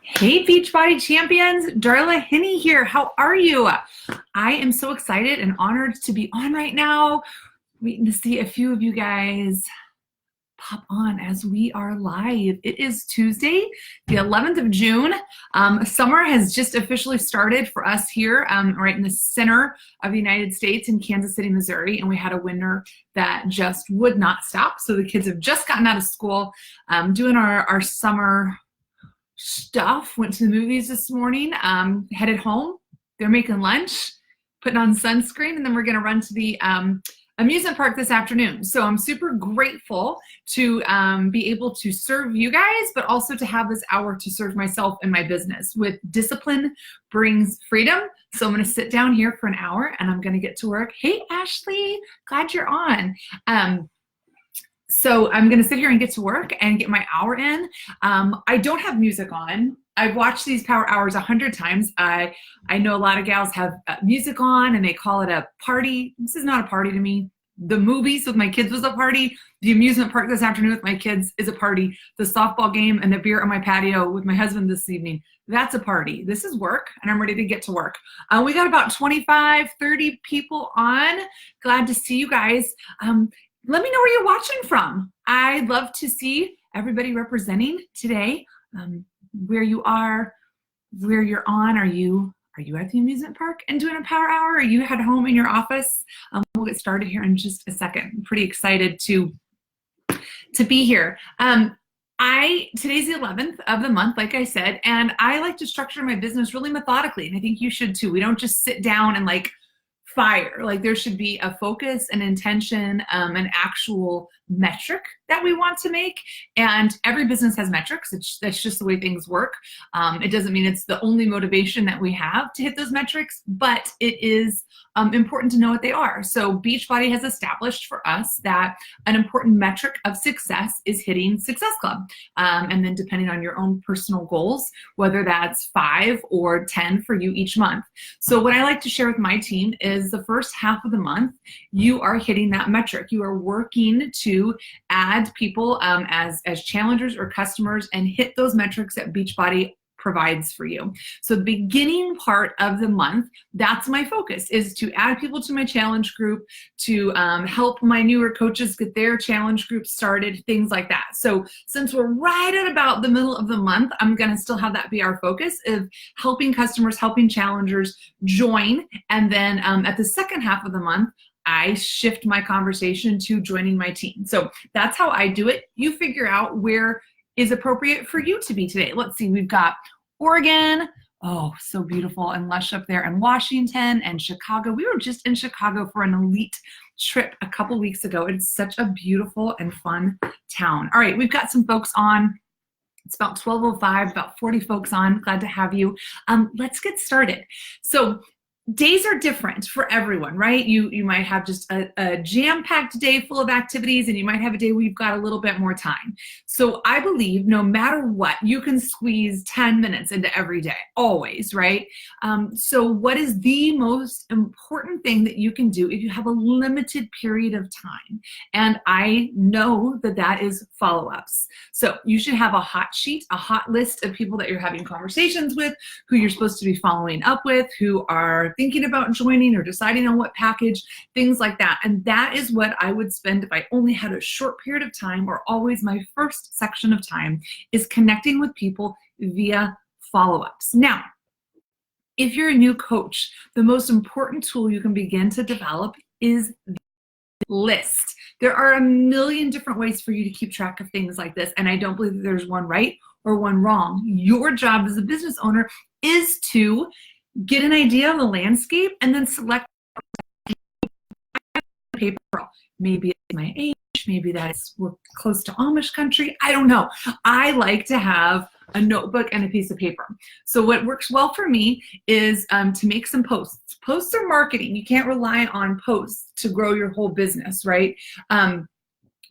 Hey, Beachbody champions, Darla Hennigh here. How are you? I am so excited and honored to be on right now. Waiting to see a few of you guys pop on as we are live. It is Tuesday, the 11th of June. Summer has just officially started for us here, right in the center of the United States in Kansas City, Missouri, and we had a winter that just would not stop. So the kids have just gotten out of school, doing our summer stuff. Went to the movies this morning, headed home. They're making lunch, putting on sunscreen, and then we're going to run to the amusement park this afternoon. So I'm super grateful to be able to serve you guys, but also to have this hour to serve myself and my business. With discipline brings freedom. So I'm going to sit down here for an hour and I'm going to get to work. Hey, Ashley, glad you're on. So I'm going to sit here and get to work and get my hour in. I don't have music on. I've watched these power hours 100 times. I know a lot of gals have music on and they call it a party. This is not a party to me. The movies with my kids was a party. The amusement park this afternoon with my kids is a party. The softball game and the beer on my patio with my husband this evening, that's a party. This is work and I'm ready to get to work. We got about 25, 30 people on. Glad to see you guys. Let me know where you're watching from. I'd love to see everybody representing today, where you are, where you're on. Are you at the amusement park and doing a power hour? Are you at home in your office? We'll get started here in just a second. I'm pretty excited to be here. Today's the 11th of the month, like I said, and I like to structure my business really methodically, and I think you should too. We don't just sit down and fire. There should be a focus, an intention, an actual metric that we want to make. And every business has metrics. That's just the way things work. It doesn't mean it's the only motivation that we have to hit those metrics, but it is important to know what they are. So Beachbody has established for us that an important metric of success is hitting Success Club. And then depending on your own personal goals, whether that's 5 or 10 for you each month. So what I like to share with my team is the first half of the month, you are hitting that metric. You are working to add people as challengers or customers and hit those metrics that Beachbody provides for you. So the beginning part of the month, that's my focus, is to add people to my challenge group, to help my newer coaches get their challenge group started, things like that. So since we're right at about the middle of the month, I'm going to still have that be our focus of helping customers, helping challengers join. And then at the second half of the month, I shift my conversation to joining my team. So that's how I do it. You figure out where is appropriate for you to be today. Let's see, we've got Oregon, oh, so beautiful and lush up there, and Washington and Chicago. We were just in Chicago for an elite trip a couple weeks ago. It's such a beautiful and fun town. All right, we've got some folks on. It's about 12:05, about 40 folks on. Glad to have you. Let's get started. So days are different for everyone, right? You might have just a jam-packed day full of activities, and you might have a day where you've got a little bit more time. So I believe no matter what, you can squeeze 10 minutes into every day, always, right? So what is the most important thing that you can do if you have a limited period of time? And I know that that is follow-ups. So you should have a hot sheet, a hot list of people that you're having conversations with, who you're supposed to be following up with, who are thinking about joining or deciding on what package, things like that. And that is what I would spend if I only had a short period of time, or always my first section of time is connecting with people via follow-ups. Now, if you're a new coach, the most important tool you can begin to develop is the list. There are a million different ways for you to keep track of things like this, and I don't believe that there's one right or one wrong. Your job as a business owner is to get an idea of the landscape and then select paper. Maybe it's my age, maybe we're close to Amish country. I don't know. I like to have a notebook and a piece of paper. So what works well for me is to make some posts. Posts are marketing. You can't rely on posts to grow your whole business, right?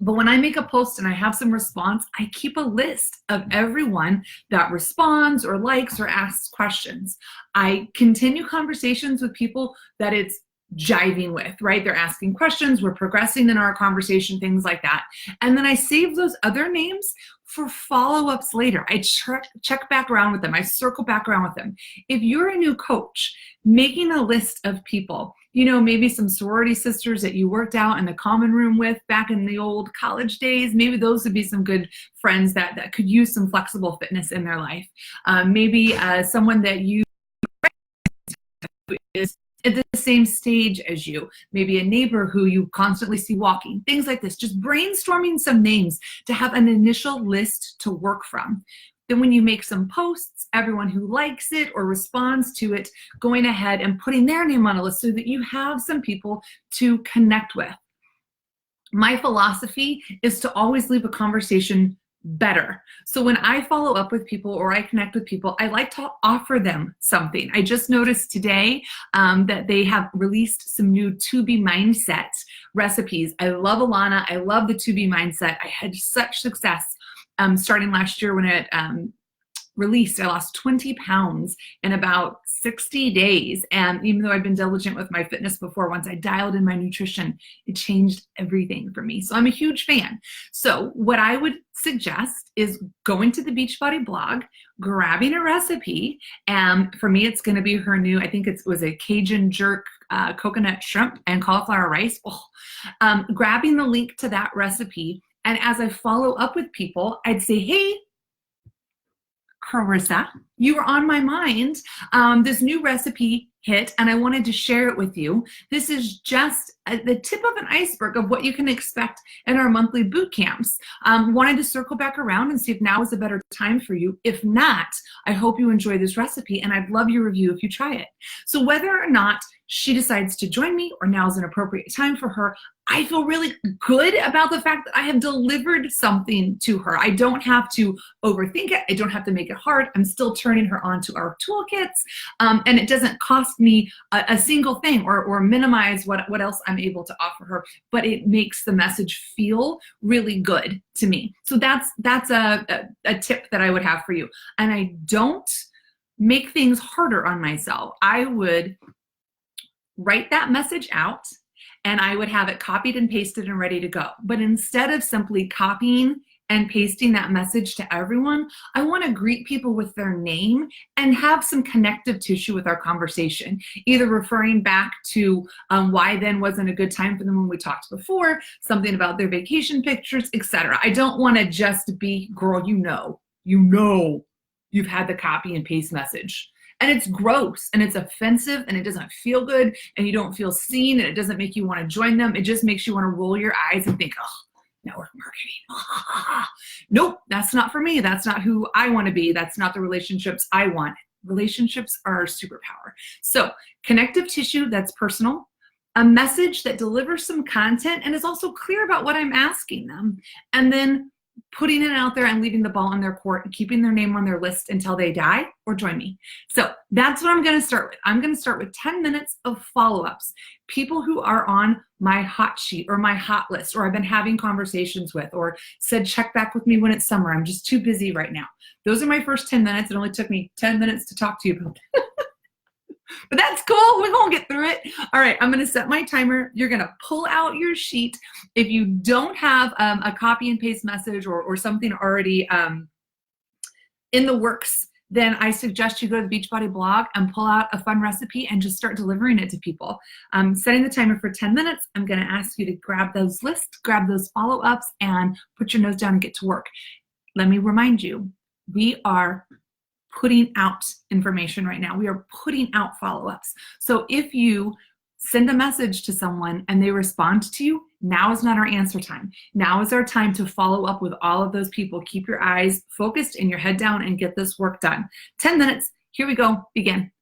But when I make a post and I have some response, I keep a list of everyone that responds or likes or asks questions. I continue conversations with people that it's jiving with, right? They're asking questions, we're progressing in our conversation, things like that. And then I save those other names for follow-ups later. I check back around with them. I circle back around with them. If you're a new coach, making a list of people, maybe some sorority sisters that you worked out in the common room with back in the old college days, maybe those would be some good friends that could use some flexible fitness in their life. Maybe someone that you is at the same stage as you, maybe a neighbor who you constantly see walking, things like this. Just brainstorming some names to have an initial list to work from. Then when you make some posts, everyone who likes it or responds to it, going ahead and putting their name on a list so that you have some people to connect with. My philosophy is to always leave a conversation better. So when I follow up with people or I connect with people, I like to offer them something. I just noticed today that they have released some new To Be Mindset recipes. I love Alana. I love the To Be Mindset. I had such success starting last year when it released. I lost 20 pounds in about 60 days. And even though I've been diligent with my fitness before, once I dialed in my nutrition, it changed everything for me. So I'm a huge fan. So what I would suggest is going to the Beachbody blog, grabbing a recipe. And for me, it's going to be her new, I think it was a Cajun jerk coconut shrimp and cauliflower rice. Grabbing the link to that recipe. And as I follow up with people, I'd say, hey, Carissa, you were on my mind. This new recipe hit and I wanted to share it with you. This is just the tip of an iceberg of what you can expect in our monthly boot camps. Wanted to circle back around and see if now is a better time for you. If not, I hope you enjoy this recipe and I'd love your review if you try it. So whether or not she decides to join me or now is an appropriate time for her, I feel really good about the fact that I have delivered something to her. I don't have to overthink it. I don't have to make it hard. I'm still turning her on to our toolkits, and it doesn't cost me a single thing or minimize what else I'm able to offer her, but it makes the message feel really good to me. So that's a tip that I would have for you. And I don't make things harder on myself. I would write that message out and I would have it copied and pasted and ready to go. But instead of simply copying and pasting that message to everyone, I want to greet people with their name and have some connective tissue with our conversation, either referring back to why then wasn't a good time for them when we talked before, something about their vacation pictures, etc. I don't want to just be, girl, you've had the copy and paste message. And it's gross and it's offensive and it doesn't feel good and you don't feel seen and it doesn't make you want to join them. It just makes you want to roll your eyes and think, oh, network marketing. Nope, that's not for me. That's not who I want to be. That's not the relationships I want. Relationships are our superpower. So connective tissue that's personal, a message that delivers some content and is also clear about what I'm asking them, and then putting it out there and leaving the ball in their court and keeping their name on their list until they die or join me. So that's what I'm going to start with. I'm going to start with 10 minutes of follow-ups. People who are on my hot sheet or my hot list, or I've been having conversations with, or said, check back with me when it's summer. I'm just too busy right now. Those are my first 10 minutes. It only took me 10 minutes to talk to you about it. But that's cool. We're going to get through it. All right. I'm going to set my timer. You're going to pull out your sheet. If you don't have a copy and paste message or something already in the works, then I suggest you go to the Beachbody blog and pull out a fun recipe and just start delivering it to people. I'm setting the timer for 10 minutes. I'm going to ask you to grab those lists, grab those follow-ups, and put your nose down and get to work. Let me remind you, we are putting out information right now. We are putting out follow-ups. So if you send a message to someone and they respond to you, now is not our answer time. Now is our time to follow up with all of those people. Keep your eyes focused and your head down and get this work done. 10 minutes. Here we go. Begin.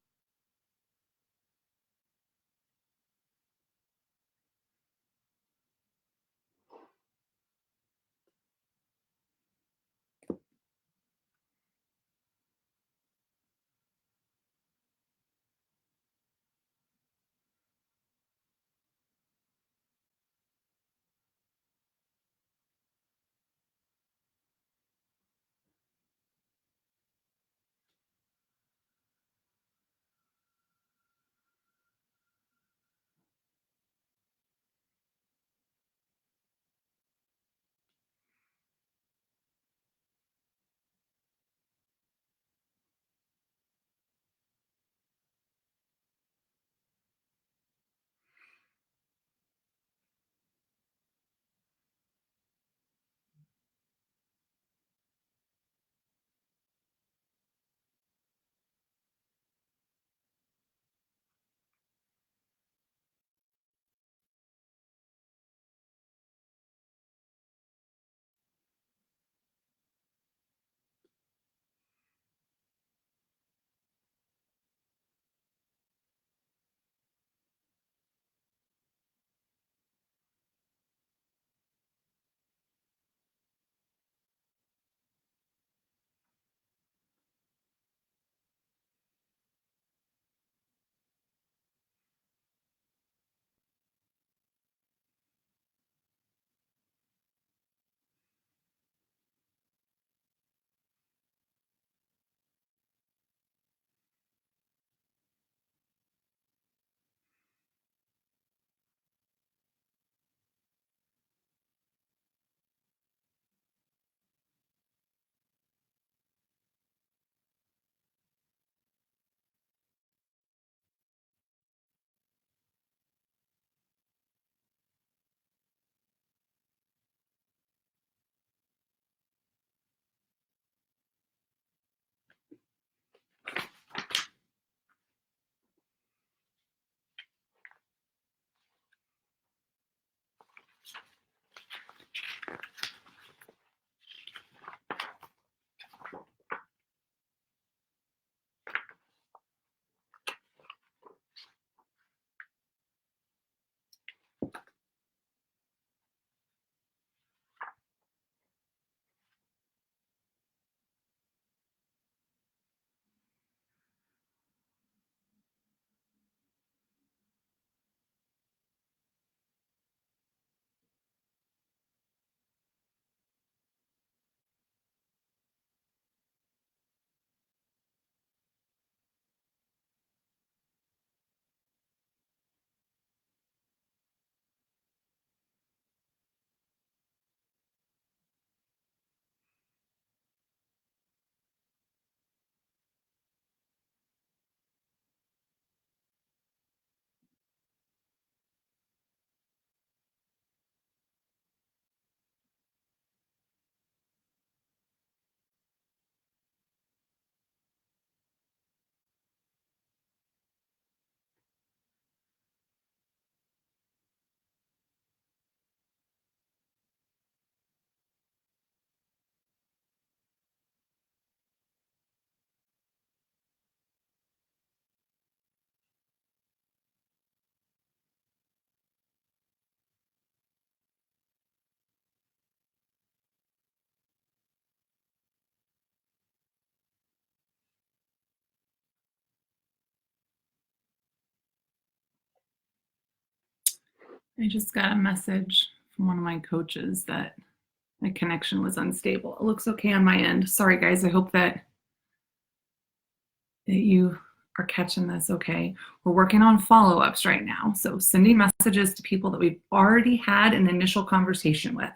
I just got a message from one of my coaches that my connection was unstable. It looks okay on my end. Sorry, guys. I hope that you are catching this okay. We're working on follow-ups right now. So sending messages to people that we've already had an initial conversation with.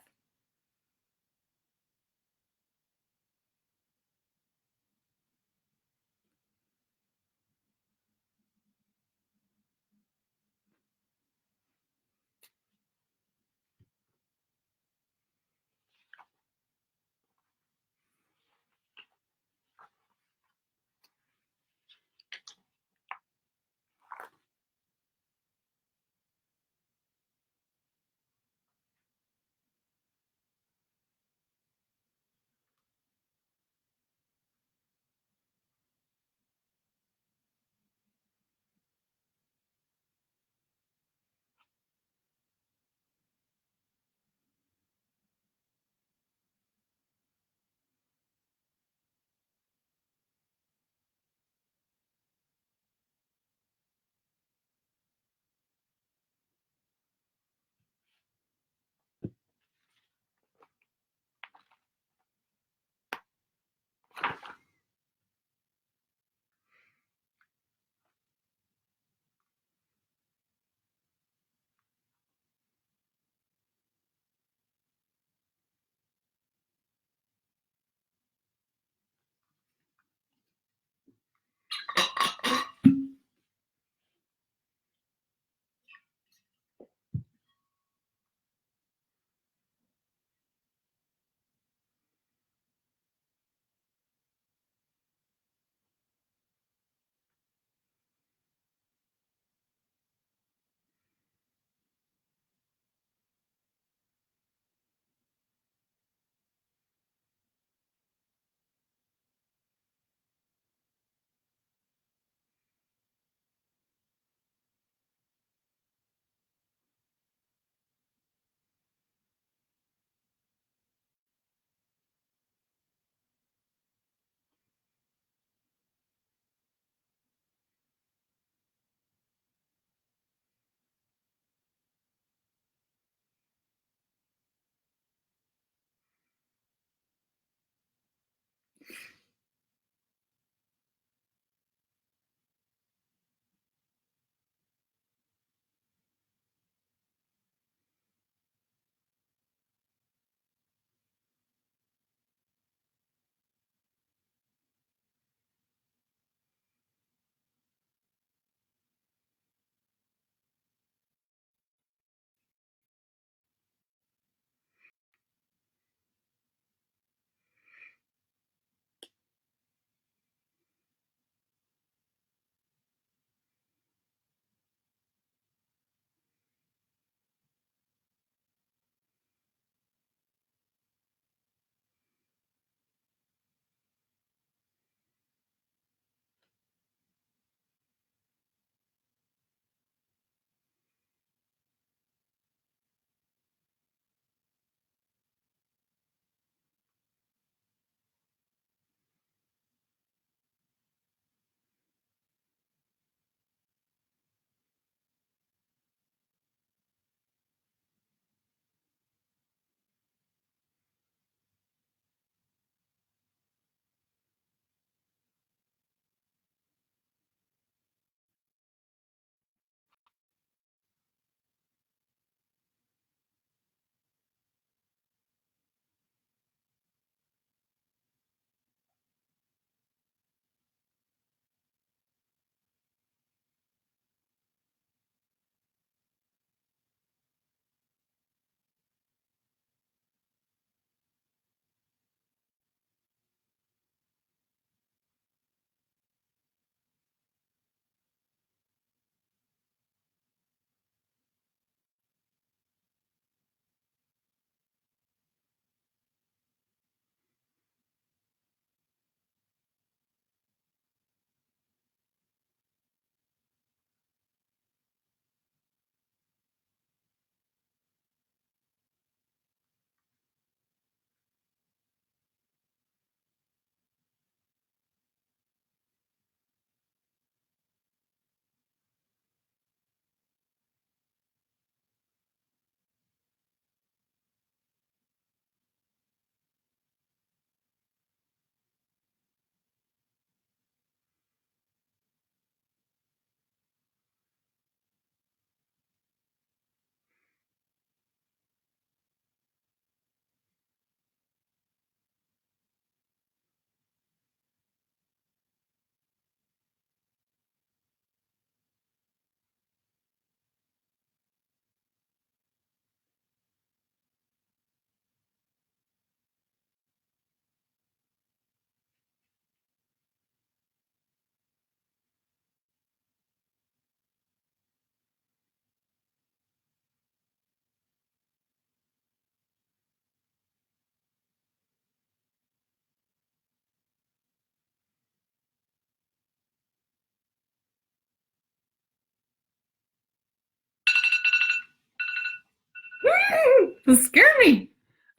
That scared me.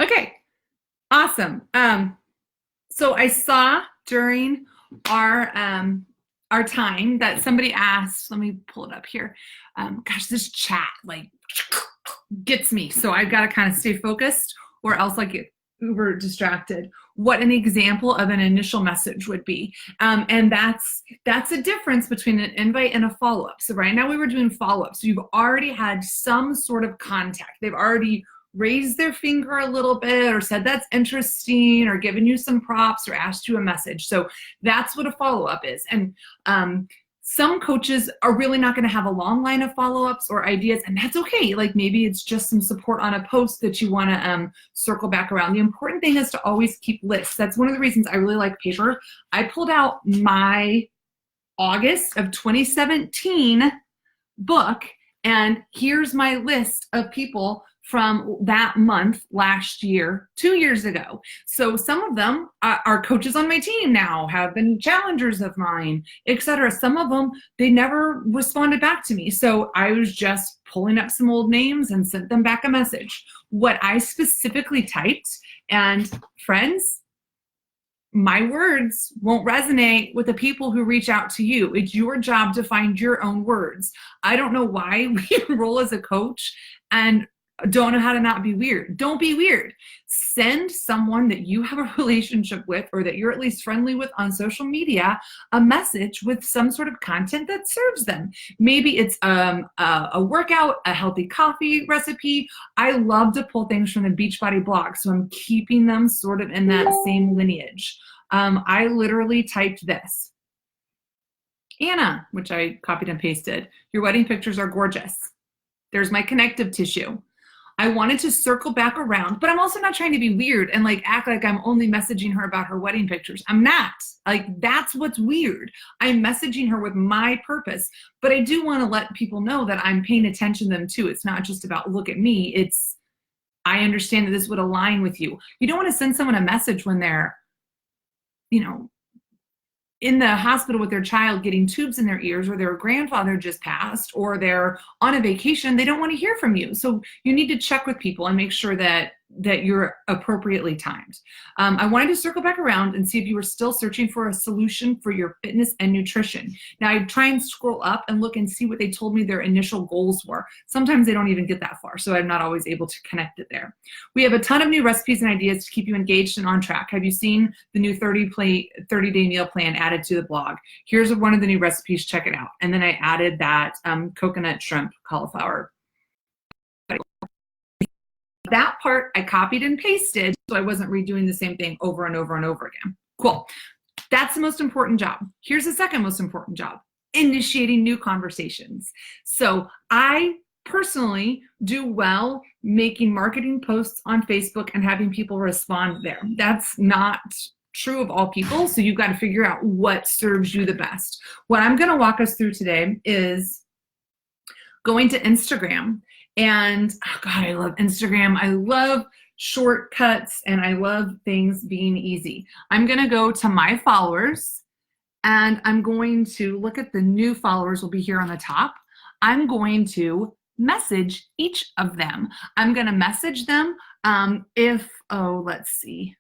Okay, awesome. So I saw during our time that somebody asked, let me pull it up here. Gosh, this chat like gets me. So I've got to kind of stay focused or else I get uber distracted. What an example of an initial message would be. And that's a difference between an invite and a follow-up. So right now we were doing follow-up. So you've already had some sort of contact. They've already raised their finger a little bit or said that's interesting or given you some props or asked you a message. So that's what a follow-up is. And some coaches are really not going to have a long line of follow-ups or ideas, and that's okay. Like maybe it's just some support on a post that you want to circle back around. The important thing is to always keep lists. That's one of the reasons I really like paper. I pulled out my August of 2017 book, and here's my list of people from that month last year, 2 years ago. So some of them are coaches on my team now, have been challengers of mine, etc. Some of them, they never responded back to me. So I was just pulling up some old names and sent them back a message. What I specifically typed, and friends, my words won't resonate with the people who reach out to you. It's your job to find your own words. I don't know why we roll as a coach and don't know how to not be weird. Don't be weird. Send someone that you have a relationship with or that you're at least friendly with on social media a message with some sort of content that serves them. Maybe it's a workout, a healthy coffee recipe. I love to pull things from the Beachbody blog, so I'm keeping them sort of in that same lineage. I literally typed this. Anna, which I copied and pasted. Your wedding pictures are gorgeous. There's my connective tissue. I wanted to circle back around, but I'm also not trying to be weird and like act like I'm only messaging her about her wedding pictures. I'm not. Like, that's what's weird. I'm messaging her with my purpose, but I do want to let people know that I'm paying attention to them too. It's not just about look at me. It's, I understand that this would align with you. You don't want to send someone a message when they're, in the hospital with their child getting tubes in their ears, or their grandfather just passed, or they're on a vacation. They don't want to hear from you. So you need to check with people and make sure that you're appropriately timed. I wanted to circle back around and see if you were still searching for a solution for your fitness and nutrition. Now I try and scroll up and look and see what they told me their initial goals were. Sometimes they don't even get that far, so I'm not always able to connect it there. We have a ton of new recipes and ideas to keep you engaged and on track. Have you seen the new 30-day meal plan added to the blog? Here's one of the new recipes, check it out. And then I added that coconut shrimp cauliflower. That part I copied and pasted, so I wasn't redoing the same thing over and over and over again. Cool. That's the most important job. Here's the second most important job: initiating new conversations. So I personally do well making marketing posts on Facebook and having people respond there. That's not true of all people, so you've got to figure out what serves you the best. What I'm going to walk us through today is going to Instagram. And oh God, I love Instagram. I love shortcuts and I love things being easy. I'm going to go to my followers and I'm going to look at the new followers will be here on the top. I'm going to message each of them. I'm going to message them let's see.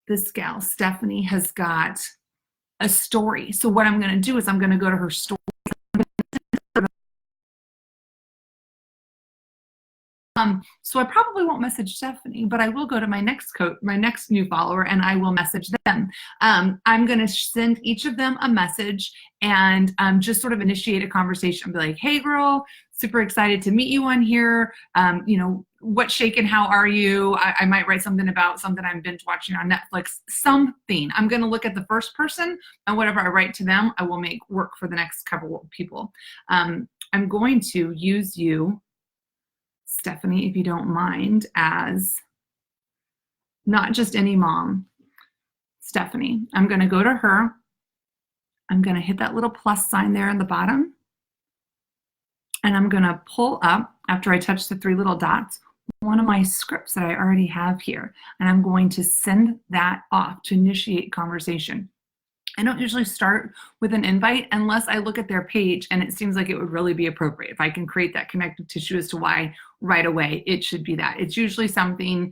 This gal, Stephanie, has got a story. So what I'm going to do is I'm going to go to her story. So I probably won't message Stephanie, but I will go to my next new follower, and I will message them. I'm going to send each of them a message and just sort of initiate a conversation. Be like, hey girl, super excited to meet you on here. What's shaking? How are you? I might write something about something I'm binge watching on Netflix, something. I'm going to look at the first person, and whatever I write to them, I will make work for the next couple of people. I'm going to use you, Stephanie, if you don't mind, as not just any mom. Stephanie, I'm going to go to her. I'm going to hit that little plus sign there in the bottom. And I'm going to pull up, after I touch the three little dots, one of my scripts that I already have here. And I'm going to send that off to initiate conversation. I don't usually start with an invite unless I look at their page and it seems like it would really be appropriate. If I can create that connective tissue as to why right away it should be that. It's usually something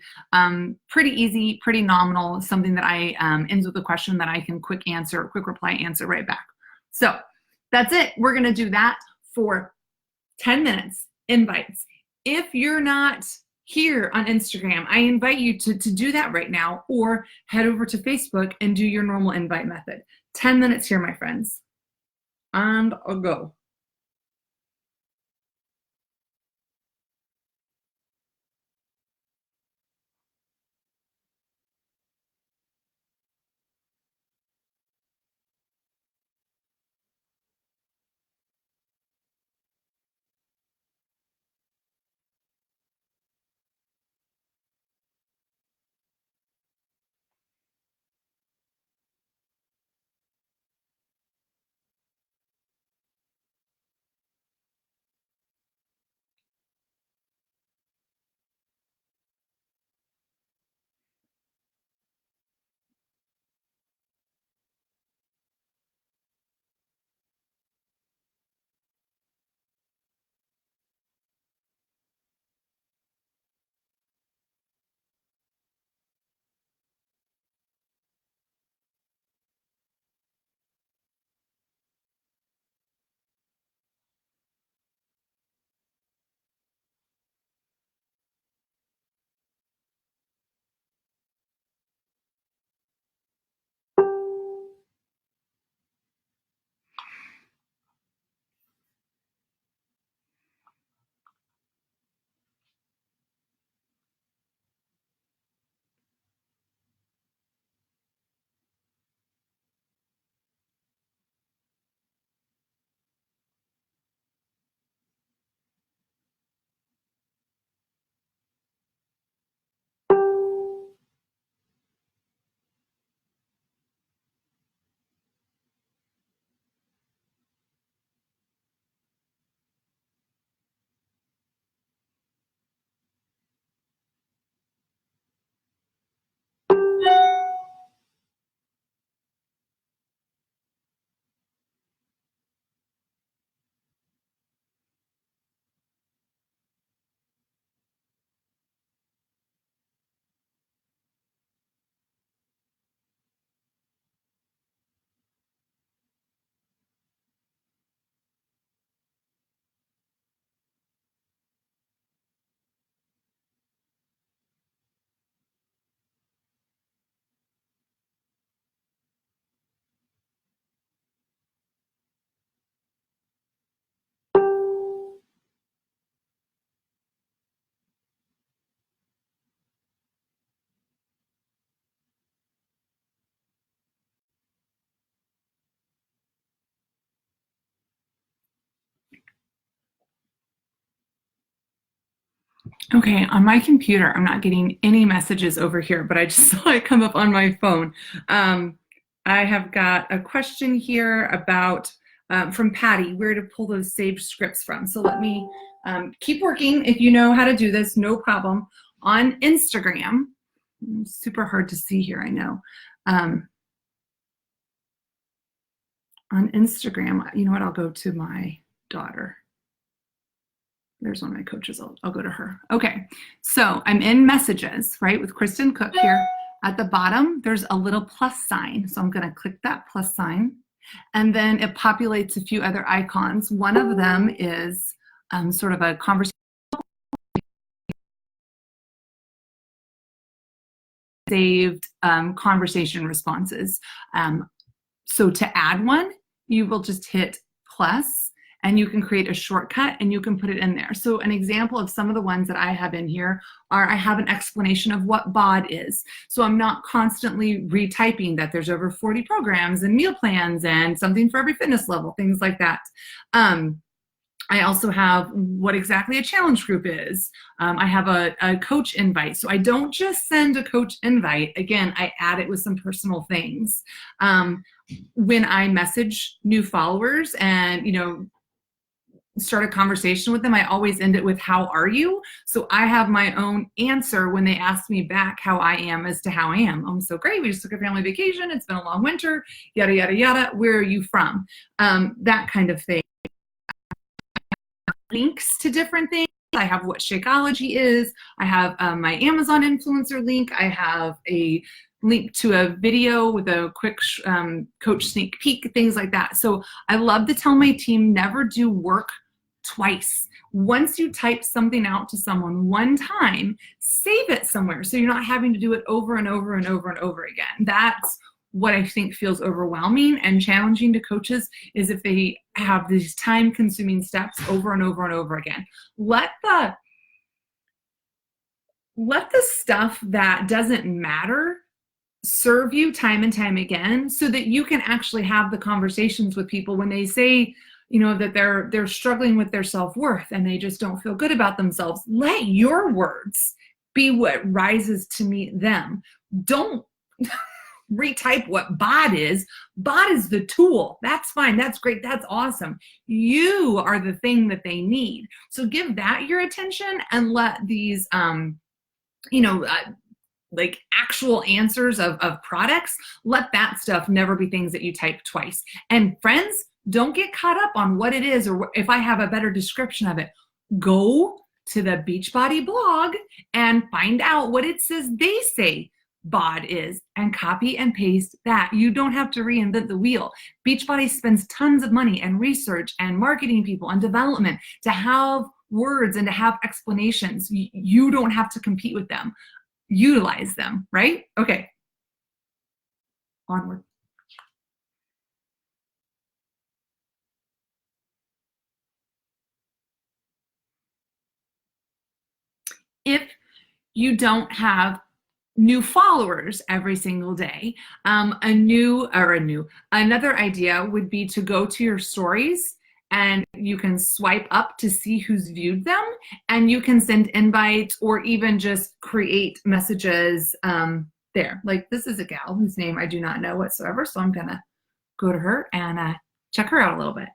pretty easy, pretty nominal, something that I ends with a question that I can quick reply answer right back. So that's it. We're going to do that for 10 minutes, invites. If you're not here on Instagram, I invite you to do that right now, or head over to Facebook and do your normal invite method. 10 minutes here, my friends. And I'll go. Okay, on my computer, I'm not getting any messages over here, but I just saw it come up on my phone. I have got a question here about from Patty, where to pull those saved scripts from. So let me keep working. If you know how to do this, no problem. On Instagram, super hard to see here, I know. On Instagram, you know what, I'll go to my daughter. There's one of my coaches. I'll go to her. Okay, so I'm in messages, right, with Kristen Cook here. At the bottom, there's a little plus sign. So I'm going to click that plus sign. And then it populates a few other icons. One of them is sort of a conversation. Saved conversation responses. So to add one, you will just hit plus, and you can create a shortcut and you can put it in there. So an example of some of the ones that I have in here are, I have an explanation of what BOD is. So I'm not constantly retyping that there's over 40 programs and meal plans and something for every fitness level, things like that. I also have what exactly a challenge group is. I have a coach invite. So I don't just send a coach invite. Again, I add it with some personal things. When I message new followers and, you know, start a conversation with them, I always end it with, how are you? So I have my own answer when they ask me back how I am as to how I am. I'm so great. We just took a family vacation. It's been a long winter, yada, yada, yada. Where are you from? That kind of thing. Links to different things. I have what Shakeology is. I have my Amazon influencer link. I have a link to a video with a quick coach sneak peek, things like that. So I love to tell my team, never do work twice. Once you type something out to someone one time, save it somewhere so you're not having to do it over and over and over and over again. That's what I think feels overwhelming and challenging to coaches, is if they have these time consuming steps over and over and over again. Let the stuff that doesn't matter serve you time and time again, so that you can actually have the conversations with people when they say, that they're struggling with their self-worth and they just don't feel good about themselves. Let your words be what rises to meet them. Don't retype what bod is. Bod is the tool. That's fine. That's great. That's awesome. You are the thing that they need. So give that your attention and let these, like actual answers of products, let that stuff never be things that you type twice. And friends, don't get caught up on what it is, or if I have a better description of it. Go to the Beachbody blog and find out what it says they say bod is, and copy and paste that. You don't have to reinvent the wheel. Beachbody spends tons of money and research and marketing people and development to have words and to have explanations. You don't have to compete with them. Utilize them, right? Okay, onward. If you don't have new followers every single day, another idea would be to go to your stories, and you can swipe up to see who's viewed them, and you can send invites or even just create messages there. Like, this is a gal whose name I do not know whatsoever, so I'm gonna go to her and check her out a little bit.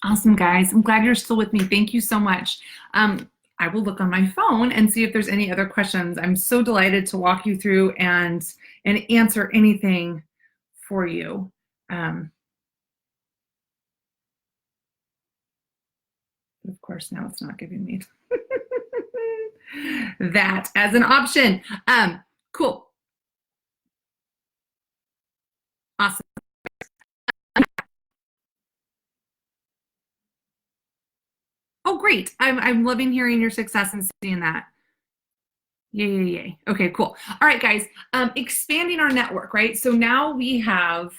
Awesome, guys. I'm glad you're still with me. Thank you so much. I will look on my phone and see if there's any other questions. I'm so delighted to walk you through and answer anything for you. Of course, now it's not giving me that as an option. Cool. Awesome. Oh, great. I'm loving hearing your success and seeing that. Yay, yay, yay. Okay, cool. All right, guys. Expanding our network, right? So now we have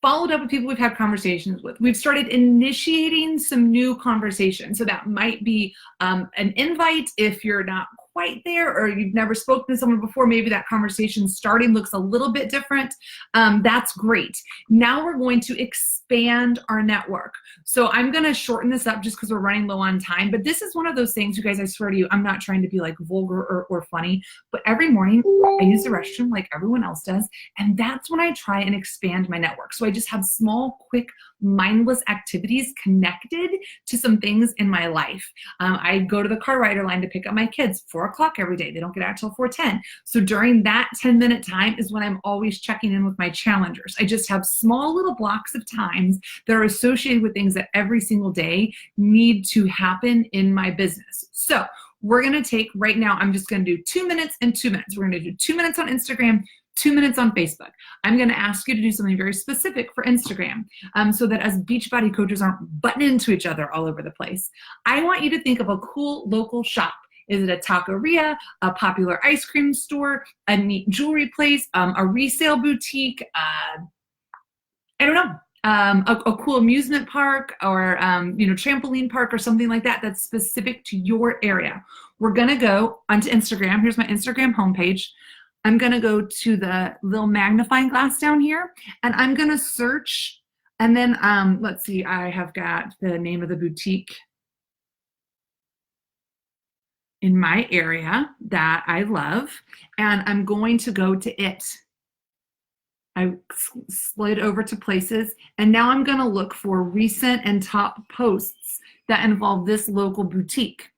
followed up with people we've had conversations with. We've started initiating some new conversations. So that might be an invite if you're not quite there or you've never spoken to someone before. Maybe that conversation starting looks a little bit different. That's great. Now we're going to expand our network. So I'm going to shorten this up just because we're running low on time. But this is one of those things, you guys, I swear to you, I'm not trying to be like vulgar or funny, but every morning I use the restroom like everyone else does. And that's when I try and expand my network. So I just have small, quick, mindless activities connected to some things in my life. I go to the car rider line to pick up my kids 4 o'clock every day. They don't get out till 4:10. So during that 10-minute time is when I'm always checking in with my challengers. I just have small little blocks of times that are associated with things that every single day need to happen in my business. So we're going to take right now, I'm just going to do 2 minutes and 2 minutes. We're going to do 2 minutes on Instagram, 2 minutes on Facebook. I'm going to ask you to do something very specific for Instagram so that as Beachbody coaches aren't butting into each other all over the place. I want you to think of a cool local shop. Is it a taqueria, a popular ice cream store, a neat jewelry place, a resale boutique? I don't know. A cool amusement park or trampoline park or something like that that's specific to your area. We're gonna go onto Instagram. Here's my Instagram homepage. I'm gonna go to the little magnifying glass down here and I'm gonna search and then let's see, I have got the name of the boutique in my area that I love and I'm going to go to it. I slid over to places, and now I'm going to look for recent and top posts that involve this local boutique.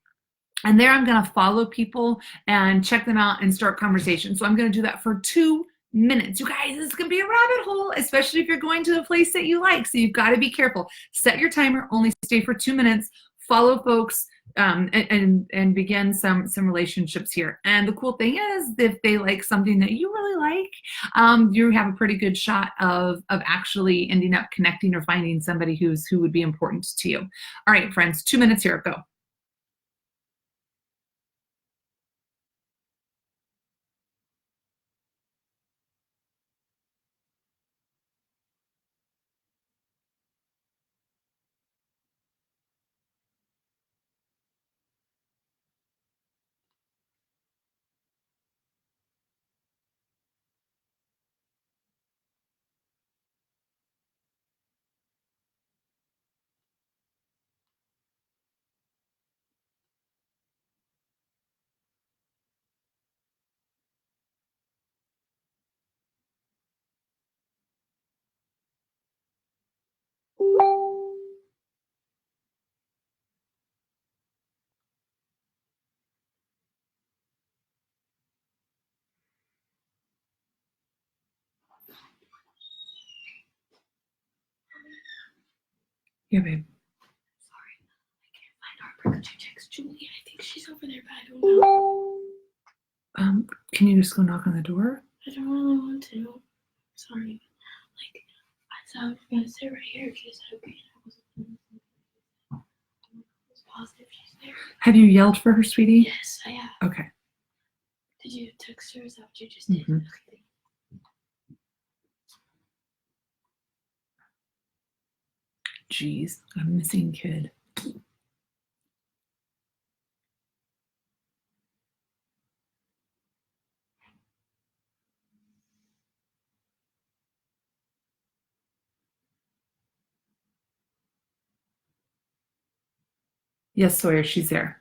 And there I'm going to follow people and check them out and start conversations. So I'm going to do that for 2 minutes. You guys, this is going to be a rabbit hole, especially if you're going to a place that you like. So you've got to be careful. Set your timer, only stay for 2 minutes, follow folks, and begin some relationships here. And the cool thing is, if they like something that you really like, you have a pretty good shot of actually ending up connecting or finding somebody who would be important to you. All right, friends, 2 minutes here. Go. Yeah, babe. Sorry, I can't find Harper. Could you text Julie? I think she's over there, but I don't know. Can you just go knock on the door? I don't really want to. Sorry. Like, I thought I was gonna sit right here. She said, okay. I was positive she's there. Have you yelled for her, sweetie? Yes, I have. Okay. Did you text her? Is that what you just did? Mm-hmm. Okay. Jeez, a missing kid. Yes, Sawyer, she's there.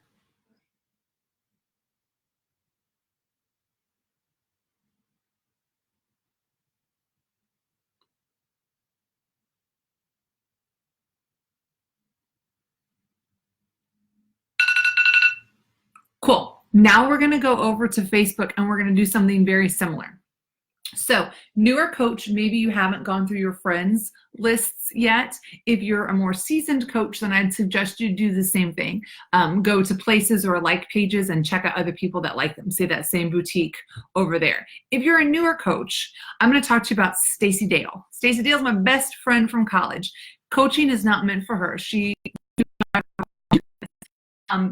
Now we're going to go over to Facebook and we're going to do something very similar. So, newer coach, maybe you haven't gone through your friends lists yet. If you're a more seasoned coach, then I'd suggest you do the same thing. Go to places or like pages and check out other people that like them. Say that same boutique over there. If you're a newer coach, I'm going to talk to you about Stacey Dale. Stacey Dale is my best friend from college. Coaching is not meant for her.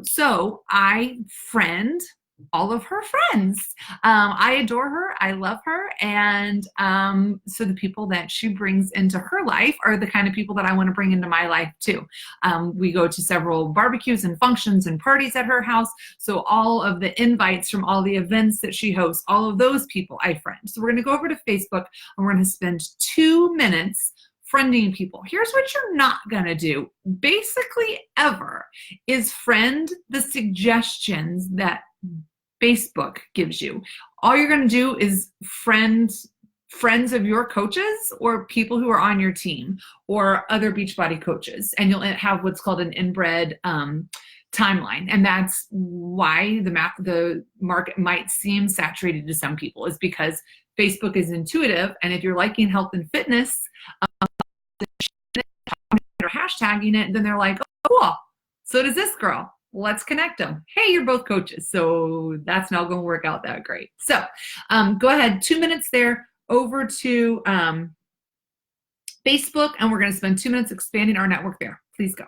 So I friend all of her friends. I adore her. I love her. And so the people that she brings into her life are the kind of people that I want to bring into my life too. We go to several barbecues and functions and parties at her house. So all of the invites from all the events that she hosts, all of those people I friend. So we're going to go over to Facebook and we're going to spend 2 minutes friending people. Here's what you're not going to do, basically ever, is friend the suggestions that Facebook gives you. All you're going to do is friends of your coaches or people who are on your team or other Beachbody coaches. And you'll have what's called an inbred timeline. And that's why the market might seem saturated to some people, is because Facebook is intuitive. And if you're liking health and fitness, or hashtagging it, then they're like, oh, cool. So does this girl. Let's connect them. Hey, you're both coaches. So that's not going to work out that great. So go ahead, 2 minutes there, over to Facebook, and we're going to spend 2 minutes expanding our network there. Please go.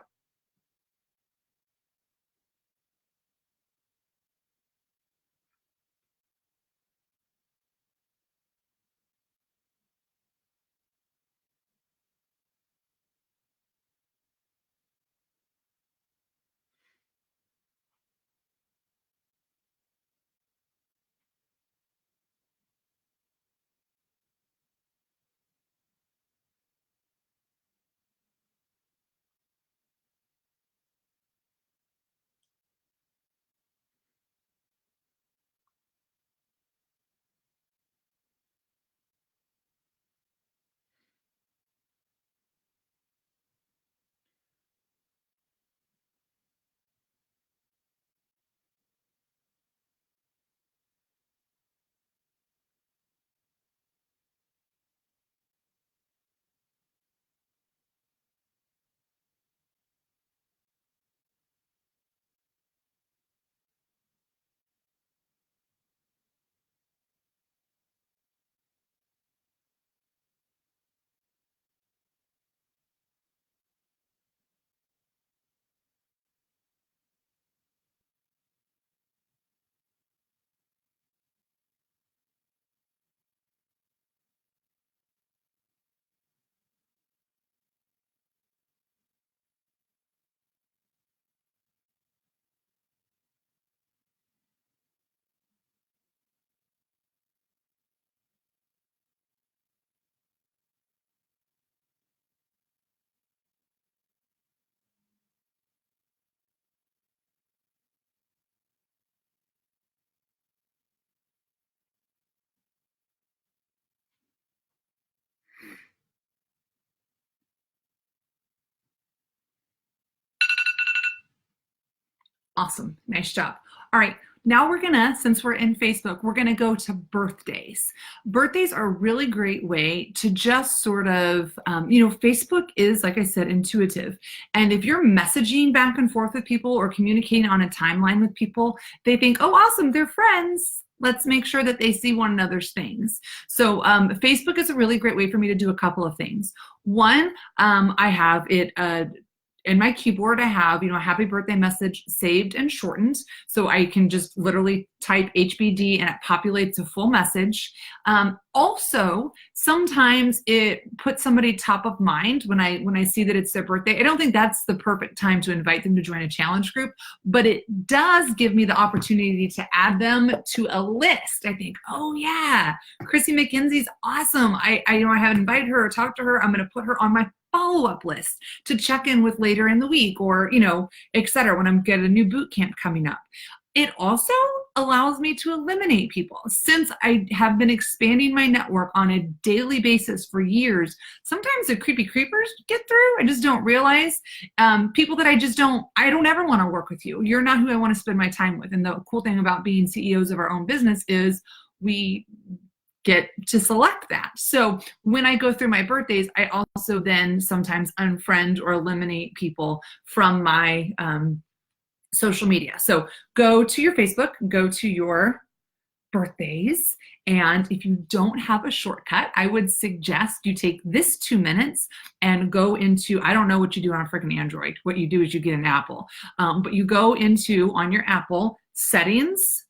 Awesome. Nice job. All right. Now we're going to, since we're in Facebook, we're going to go to birthdays. Birthdays are a really great way to just sort of, Facebook is, like I said, intuitive. And if you're messaging back and forth with people or communicating on a timeline with people, they think, oh, awesome, they're friends. Let's make sure that they see one another's things. So Facebook is a really great way for me to do a couple of things. One, I have it in my keyboard, I have, a happy birthday message saved and shortened. So I can just literally type HBD and it populates a full message. Also, sometimes it puts somebody top of mind when I see that it's their birthday. I don't think that's the perfect time to invite them to join a challenge group, but it does give me the opportunity to add them to a list. I think, oh yeah, Chrissy McKenzie's awesome. I haven't invited her or talked to her. I'm going to put her on my follow-up list to check in with later in the week, or, et cetera, when I'm getting a new boot camp coming up. It also allows me to eliminate people. Since I have been expanding my network on a daily basis for years, sometimes the creepy creepers get through. I just don't realize. People that I don't ever want to work with you. You're not who I want to spend my time with. And the cool thing about being CEOs of our own business is we get to select that. So when I go through my birthdays, I also then sometimes unfriend or eliminate people from my social media. So go to your Facebook, go to your birthdays, and if you don't have a shortcut, I would suggest you take this 2 minutes and go into, I don't know what you do on a freaking Android. What you do is you get an Apple, but you go into, on your Apple, settings,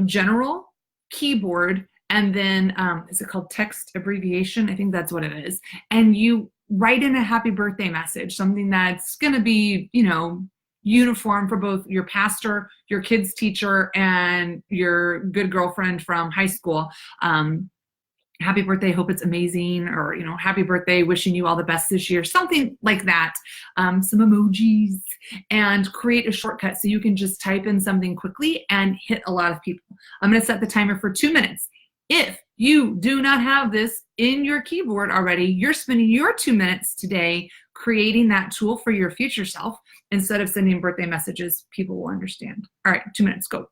general, keyboard, and then is it called text abbreviation? I think that's what it is. And you write in a happy birthday message, something that's going to be, uniform for both your pastor, your kids teacher, and your good girlfriend from high school. Happy birthday, hope it's amazing, or happy birthday, wishing you all the best this year, something like that. Some emojis, and create a shortcut so you can just type in something quickly and hit a lot of people. I'm going to set the timer for 2 minutes. If you do not have this in your keyboard already, you're spending your 2 minutes today creating that tool for your future self. Instead of sending birthday messages, people will understand. All right, 2 minutes, go.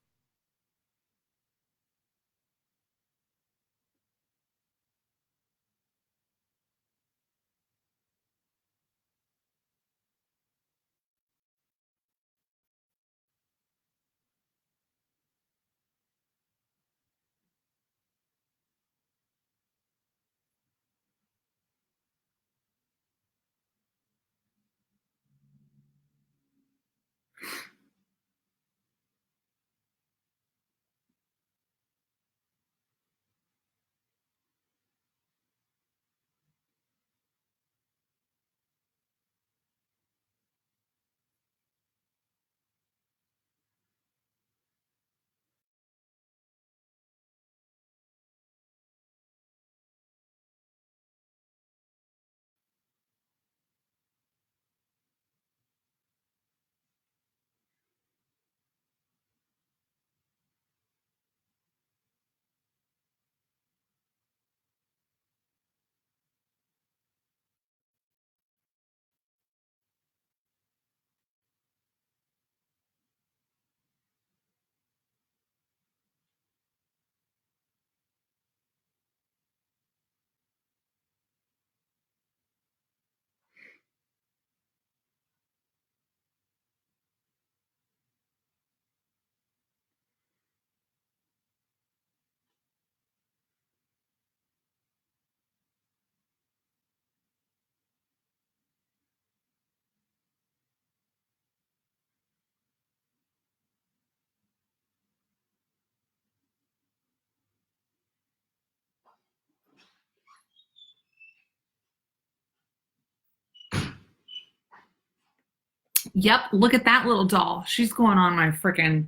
Yep, look at that little doll. She's going on my freaking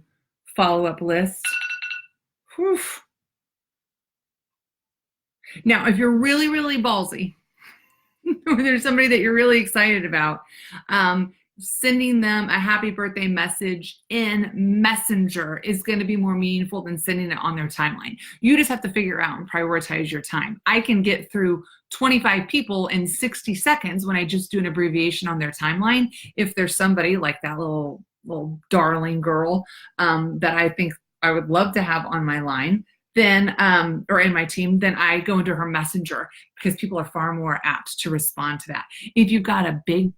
follow-up list. Whew. Now, if you're really, really ballsy, or there's somebody that you're really excited about, sending them a happy birthday message in Messenger is going to be more meaningful than sending it on their timeline. You just have to figure out and prioritize your time. I can get through 25 people in 60 seconds when I just do an abbreviation on their timeline. If there's somebody like that little darling girl that I think I would love to have on my line, then or in my team, then I go into her Messenger, because people are far more apt to respond to that. If you've got a big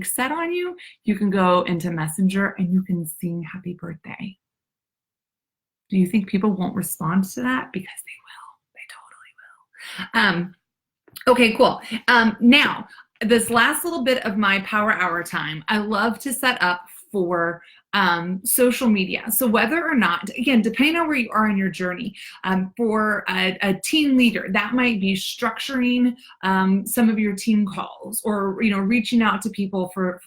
set on you, you can go into Messenger and you can sing happy birthday. Do you think people won't respond to that? Because they will. They totally will. Okay, cool. Now, this last little bit of my power hour time, I love to set up for social media. So whether or not, again, depending on where you are in your journey, for a team leader, that might be structuring some of your team calls, or reaching out to people for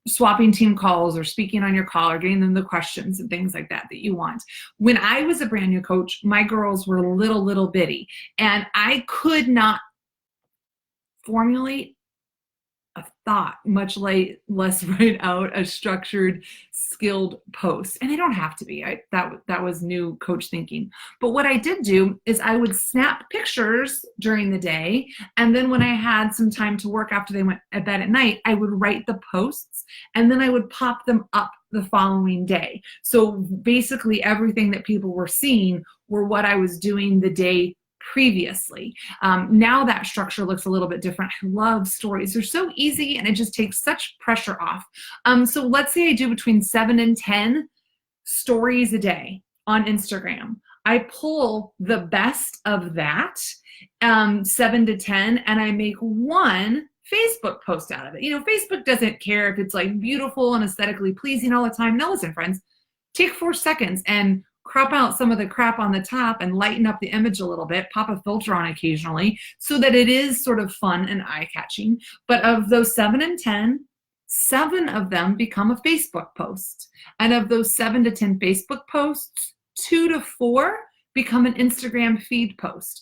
swapping team calls, or speaking on your call, or getting them the questions and things like that you want. When I was a brand new coach, my girls were little bitty, and I could not formulate a thought, much less write out a structured skilled posts, and they don't have to be. That was new coach thinking. But what I did do is I would snap pictures during the day, and then when I had some time to work after they went to bed at night, I would write the posts, and then I would pop them up the following day. So basically everything that people were seeing were what I was doing the day previously. Now that structure looks a little bit different. I love stories. They're so easy and it just takes such pressure off. So let's say I do between 7 and 10 stories a day on Instagram. I pull the best of that, 7 to 10, and I make one Facebook post out of it. Facebook doesn't care if it's like beautiful and aesthetically pleasing all the time. No, listen, friends, take 4 seconds and crop out some of the crap on the top and lighten up the image a little bit, pop a filter on occasionally so that it is sort of fun and eye-catching. But of those 7 and 10, 7 of them become a Facebook post. And of those 7 to 10 Facebook posts, 2 to 4 become an Instagram feed post.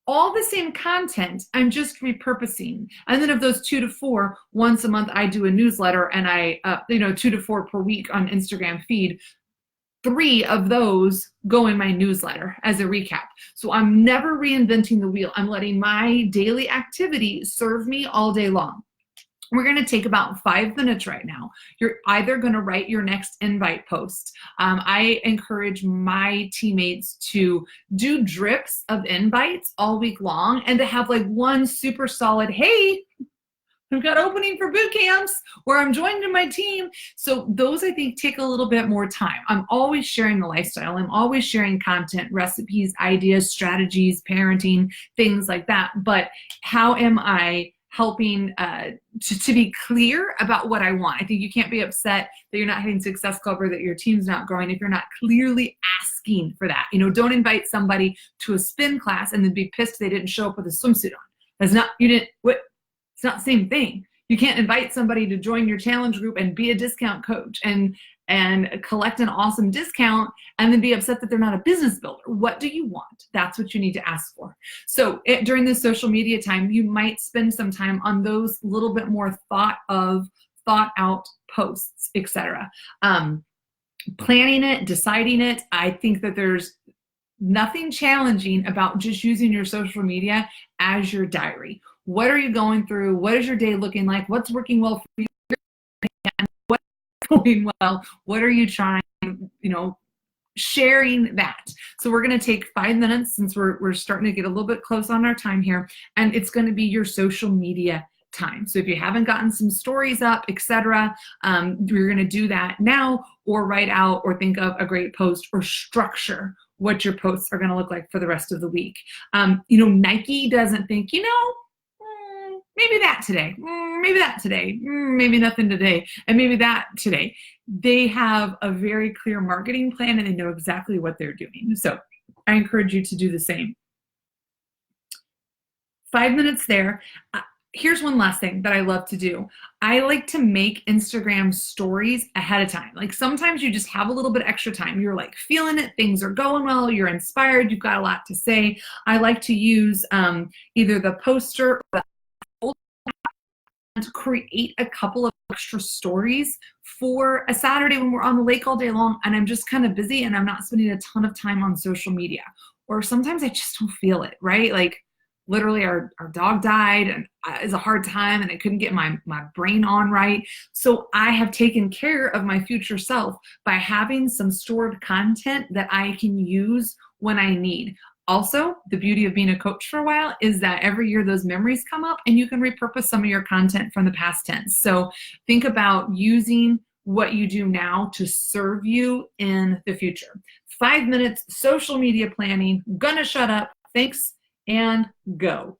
All the same content, I'm just repurposing. And then of those 2 to 4, once a month I do a newsletter, and I 2 to 4 per week on Instagram feed. 3 of those go in my newsletter as a recap. So I'm never reinventing the wheel. I'm letting my daily activity serve me all day long. We're going to take about 5 minutes right now. You're either going to write your next invite post. I encourage my teammates to do drips of invites all week long and to have like one super solid, hey, I've got opening for boot camps where I'm joining my team. So those, I think, take a little bit more time. I'm always sharing the lifestyle. I'm always sharing content, recipes, ideas, strategies, parenting, things like that. But how am I helping to be clear about what I want? I think you can't be upset that you're not having Success Club or that your team's not growing if you're not clearly asking for that. Don't invite somebody to a spin class and then be pissed they didn't show up with a swimsuit on. That's not, you didn't, what? It's not the same thing. You can't invite somebody to join your challenge group and be a discount coach and collect an awesome discount and then be upset that they're not a business builder. What do you want? That's what you need to ask for. So during this social media time, you might spend some time on those little bit more thought out posts, etc. Planning it, deciding it. I think that there's nothing challenging about just using your social media as your diary. What are you going through? What is your day looking like? What's working well for you? What's going well? What are you trying, sharing that. So we're going to take 5 minutes since we're starting to get a little bit close on our time here, and it's going to be your social media time. So if you haven't gotten some stories up, etc., you're going to do that now, or write out or think of a great post or structure what your posts are going to look like for the rest of the week. Nike doesn't think, maybe that today, maybe that today, maybe nothing today, and maybe that today. They have a very clear marketing plan and they know exactly what they're doing. So I encourage you to do the same. 5 minutes there. Here's one last thing that I love to do. I like to make Instagram stories ahead of time. Like sometimes you just have a little bit extra time. You're like feeling it, things are going well, you're inspired, you've got a lot to say. I like to use either the poster or the to create a couple of extra stories for a Saturday when we're on the lake all day long and I'm just kind of busy and I'm not spending a ton of time on social media. Or sometimes I just don't feel it, right? Like literally our dog died and it's a hard time and I couldn't get my brain on right. So I have taken care of my future self by having some stored content that I can use when I need. Also, the beauty of being a coach for a while is that every year those memories come up and you can repurpose some of your content from the past tense. So think about using what you do now to serve you in the future. 5 minutes, social media planning, gonna shut up. Thanks and go.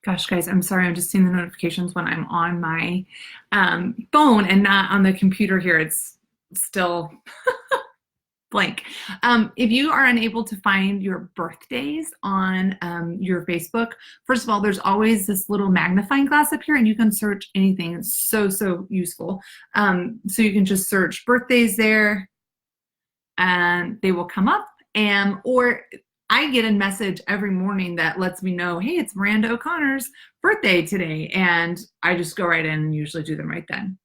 Gosh, guys, I'm sorry. I'm just seeing the notifications when I'm on my phone and not on the computer here. It's still blank. If you are unable to find your birthdays on your Facebook, first of all, there's always this little magnifying glass up here and you can search anything. It's so, so useful. So you can just search birthdays there and they will come up. Or I get a message every morning that lets me know, hey, it's Miranda O'Connor's birthday today. And I just go right in and usually do them right then.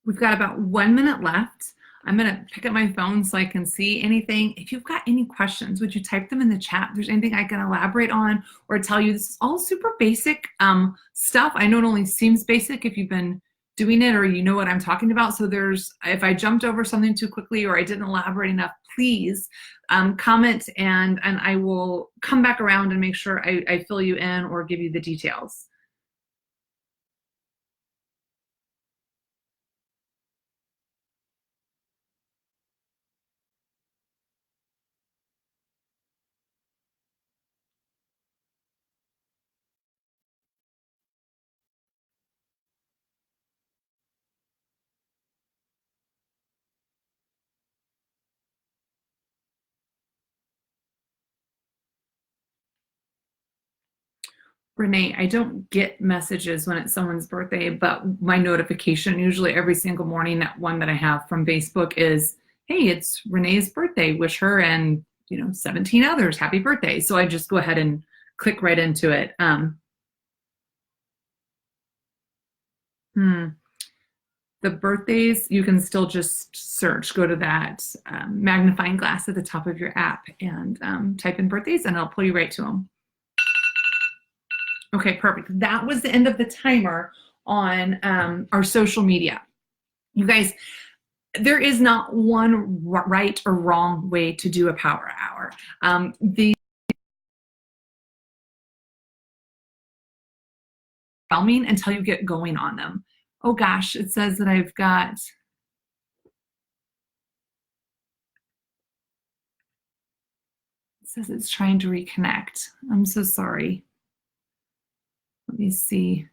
We've got about 1 minute left. I'm going to pick up my phone so I can see anything. If you've got any questions, would you type them in the chat? If there's anything I can elaborate on or tell you, this is all super basic stuff. I know it only seems basic if you've been doing it or you know what I'm talking about. So if I jumped over something too quickly or I didn't elaborate enough, please comment and I will come back around and make sure I fill you in or give you the details. Renee, I don't get messages when it's someone's birthday, but my notification usually every single morning, that one that I have from Facebook is, hey, it's Renee's birthday. Wish her and 17 others happy birthday. So I just go ahead and click right into it. The birthdays, you can still just search, go to that magnifying glass at the top of your app and type in birthdays and it'll pull you right to them. Okay, perfect. That was the end of the timer on our social media. You guys, there is not one right or wrong way to do a power hour. The overwhelming until you get going on them. Oh gosh, it says that I've got, it says it's trying to reconnect. I'm so sorry. Let me see.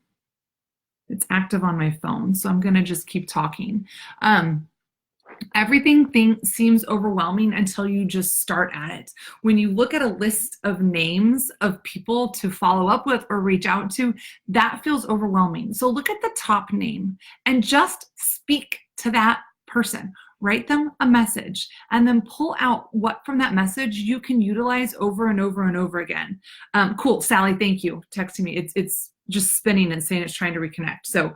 It's active on my phone, so I'm gonna just keep talking. Everything seems overwhelming until you just start at it. When you look at a list of names of people to follow up with or reach out to, that feels overwhelming. So look at the top name and just speak to that person. Write them a message and then pull out what from that message you can utilize over and over and over again. Cool, Sally, thank you. Texting me. It's just spinning and saying it's trying to reconnect. So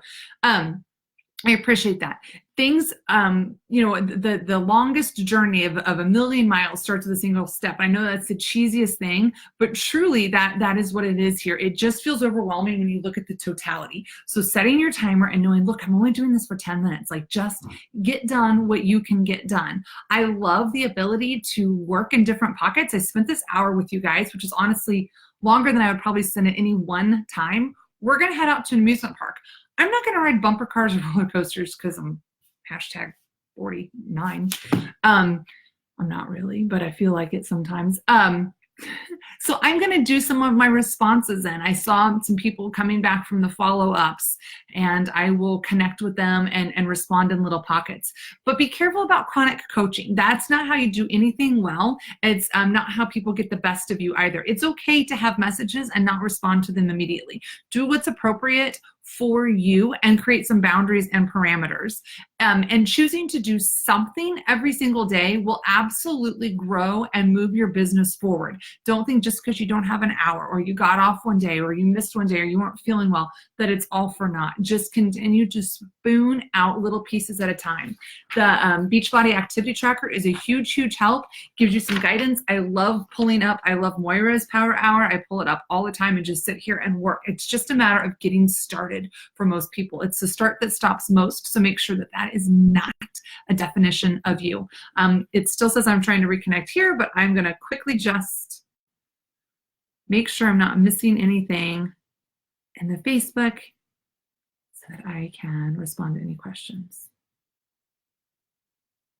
I appreciate that. Things, the longest journey of a million miles starts with a single step. I know that's the cheesiest thing, but truly that is what it is here. It just feels overwhelming when you look at the totality. So setting your timer and knowing, look, I'm only doing this for 10 minutes. Like, just get done what you can get done. I love the ability to work in different pockets. I spent this hour with you guys, which is honestly longer than I would probably spend at any one time. We're going to head out to an amusement park. I'm not going to ride bumper cars or roller coasters because I'm #49. I'm not really, but I feel like it sometimes. So I'm going to do some of my responses in. I saw some people coming back from the follow-ups, and I will connect with them and respond in little pockets. But be careful about chronic coaching. That's not how you do anything well. It's not how people get the best of you either. It's okay to have messages and not respond to them immediately. Do what's appropriate for you and create some boundaries and parameters. And choosing to do something every single day will absolutely grow and move your business forward. Don't think just because you don't have an hour or you got off one day or you missed one day or you weren't feeling well that it's all for naught. Just continue to spoon out little pieces at a time. The Beachbody Activity Tracker is a huge, huge help. Gives you some guidance. I love pulling up. I love Moira's Power Hour. I pull it up all the time and just sit here and work. It's just a matter of getting started for most people. It's the start that stops most. So make sure that that is not a definition of you. It still says I'm trying to reconnect here, but I'm going to quickly just make sure I'm not missing anything in the Facebook so that I can respond to any questions.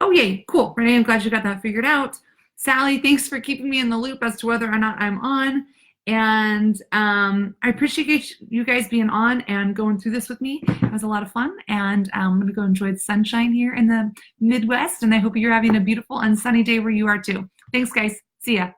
Oh, yay, cool. Renee, I'm glad you got that figured out. Sally, thanks for keeping me in the loop as to whether or not I'm on. And I appreciate you guys being on and going through this with me. It was a lot of fun. And I'm going to go enjoy the sunshine here in the Midwest. And I hope you're having a beautiful and sunny day where you are too. Thanks, guys. See ya.